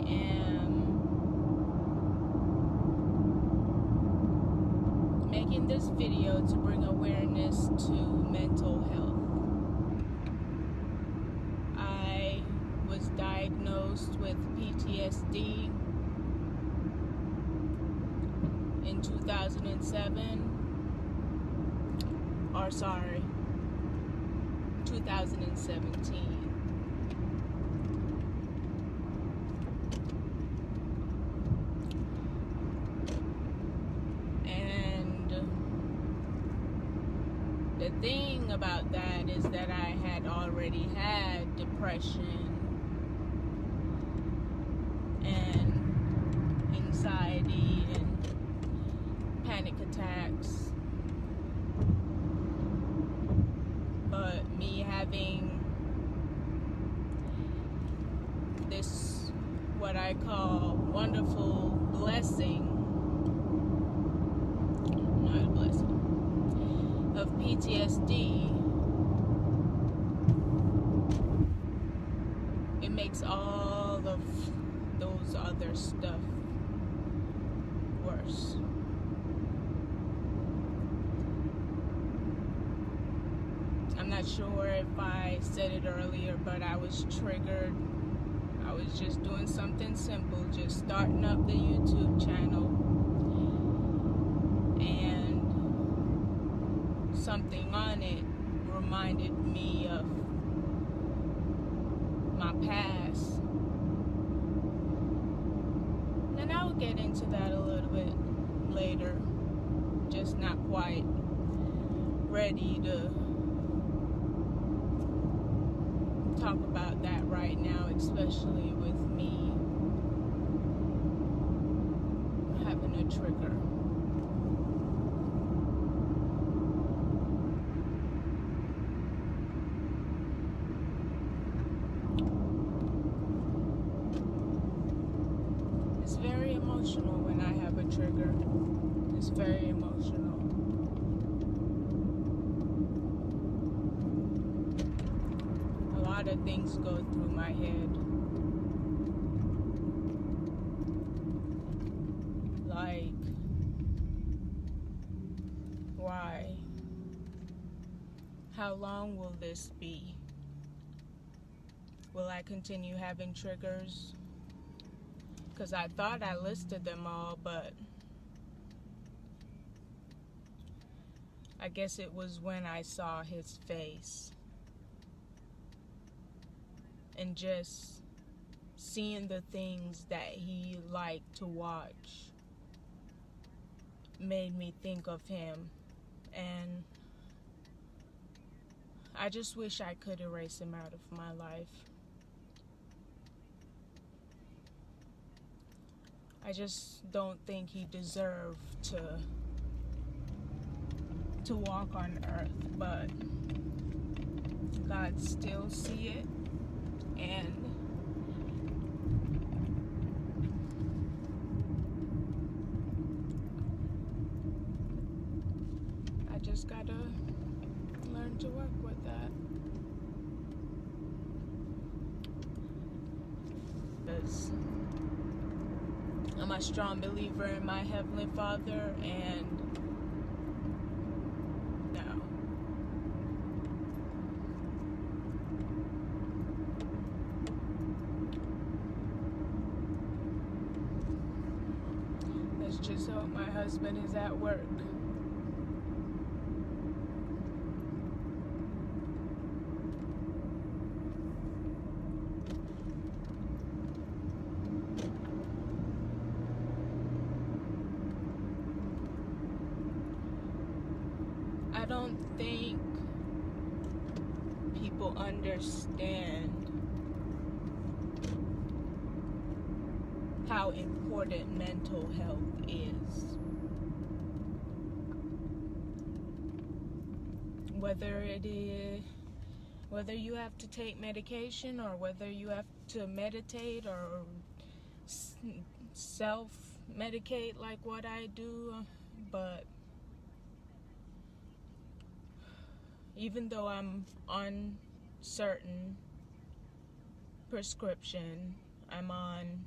am making this video to bring awareness to mental health. I was diagnosed with PTSD in 2007. 2017. And the thing about that is that I had already had depression and anxiety and panic attacks. But me having this, what I call wonderful blessing, not a blessing, of PTSD, it makes all of those other stuff worse. I'm not sure if I said it earlier, but I was triggered. I was just doing something simple, just starting up the YouTube channel, and something on it reminded me of my past. And I will get into that a little bit later, just not quite ready to talk about that right now, especially with me having a trigger. It's very emotional when I have a trigger. It's very emotional. A lot of things go through my head. Like, why? How long will this be? Will I continue having triggers? Because I thought I listed them all, but I guess it was when I saw his face. And just seeing the things that he liked to watch made me think of him. And I just wish I could erase him out of my life. I just don't think he deserved to walk on earth, but God still see it, and I just gotta learn to work with that. Because I'm a strong believer in my Heavenly Father, and no. Let's just hope my husband is at work. I don't think people understand how important mental health is. Whether you have to take medication or whether you have to meditate or self-medicate like what I do, but even though I'm on certain prescription, I'm on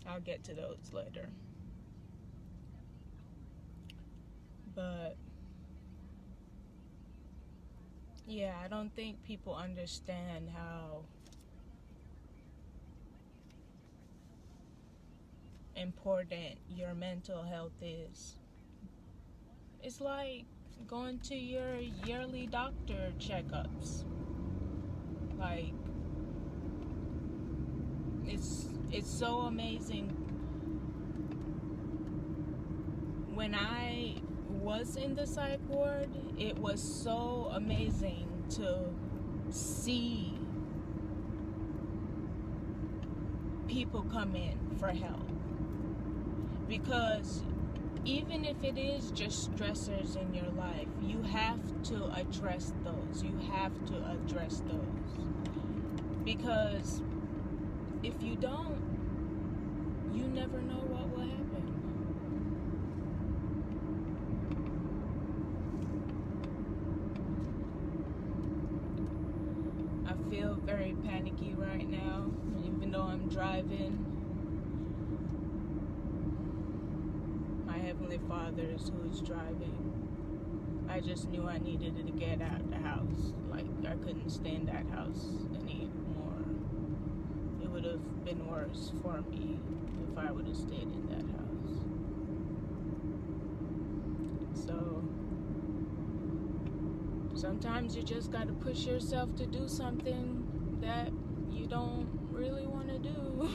I'll get to those later. But yeah, I don't think people understand how important your mental health is. It's like going to your yearly doctor checkups. Like, it's so amazing. When I was in the psych ward, it was so amazing to see people come in for help. Because even if it is just stressors in your life, you have to address those. You have to address those. Because if you don't, you never know what will happen. I feel very panicky right now, even though I'm driving. My Heavenly Father is who is driving. I just knew I needed to get out of the house. Like, I couldn't stay in that house anymore. It would have been worse for me if I would have stayed in that house. So sometimes you just got to push yourself to do something that you don't really want to do.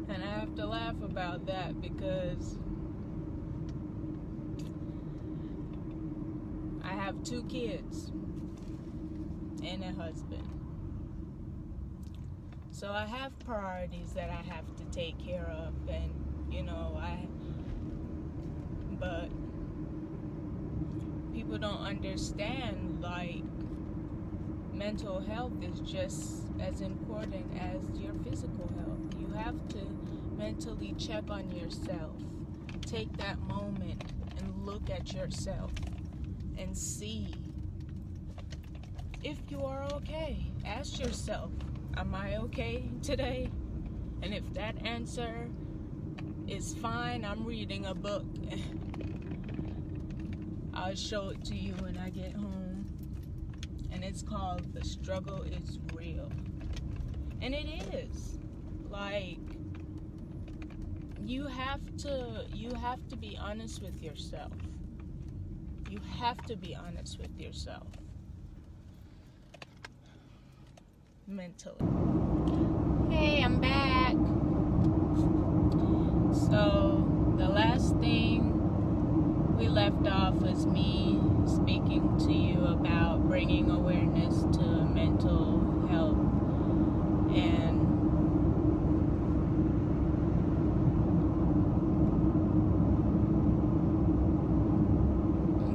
And I have to laugh about that because I have 2 kids and a husband. So I have priorities that I have to take care of, and but people don't understand, like, mental health is just as important as your physical health. You have to mentally check on yourself. Take that moment and look at yourself and see if you are okay. Ask yourself, am I okay today? And if that answer is fine, I'm reading a book. I'll show it to you when I get home. And it's called The Struggle Is Real. And it is. Like, you have to be honest with yourself. You have to be honest with yourself. Mentally. Hey, I'm back. So, the last thing we left off was me speaking to you about bringing awareness to mental health. And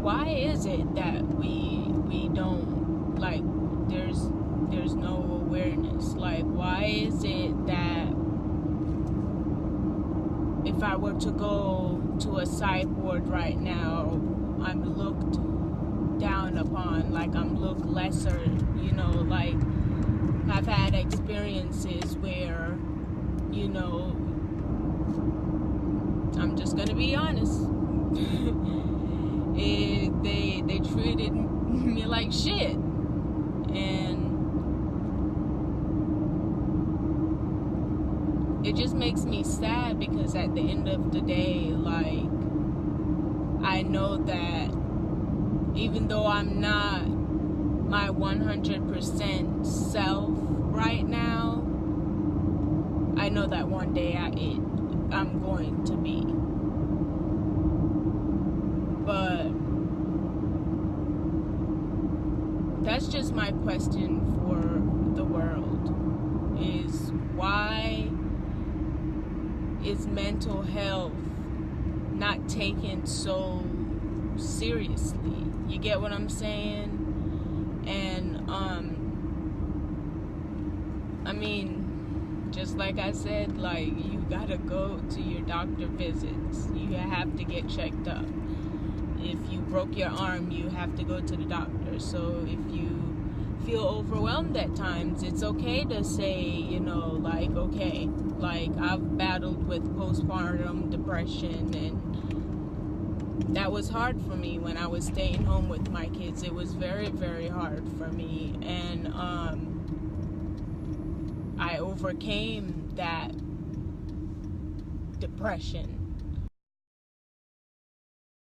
why is it that we don't, like, there's no awareness? Like, why is it that if I were to go to a psych ward right now, I'm looked down upon, like I'm looked lesser, like I've had experiences where, I'm just gonna be honest, they treated me like shit. And it just makes me sad, because at the end of the day, like, I know that even though I'm not my 100% self right now, I know that one day I'm going to be. But that's just my question for the world, is why is mental health not taken so seriously? You get what I'm saying? And I mean, just like I said, like, you gotta go to your doctor visits. You have to get checked up. If you broke your arm, you have to go to the doctor. So if you feel overwhelmed at times. It's okay to say, you know, like, okay, like I've battled with postpartum depression, and that was hard for me when I was staying home with my kids. It was very, very hard for me, and I overcame that depression